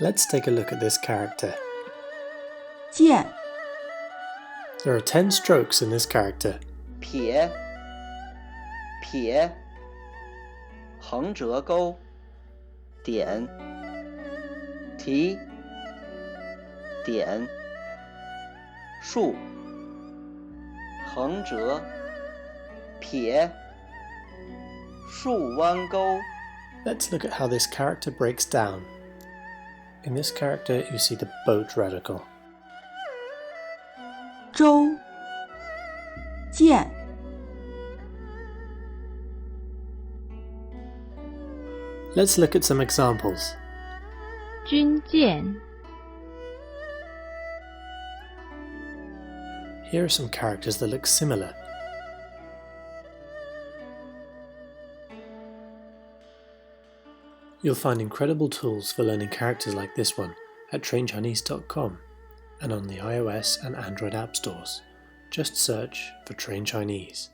Let's take a look at this character. 剑 There are 10 strokes in this character. 撇横折钩点提点竖横折撇竖弯钩 Let's look at how this character breaks down. In this character, you see the boat radical. 舟剑 Let's look at some examples. 军舰 Here are some characters that look similar. You'll find incredible tools for learning characters like this one at trainchinese.com and on the iOS and Android app stores. Just search for Train Chinese.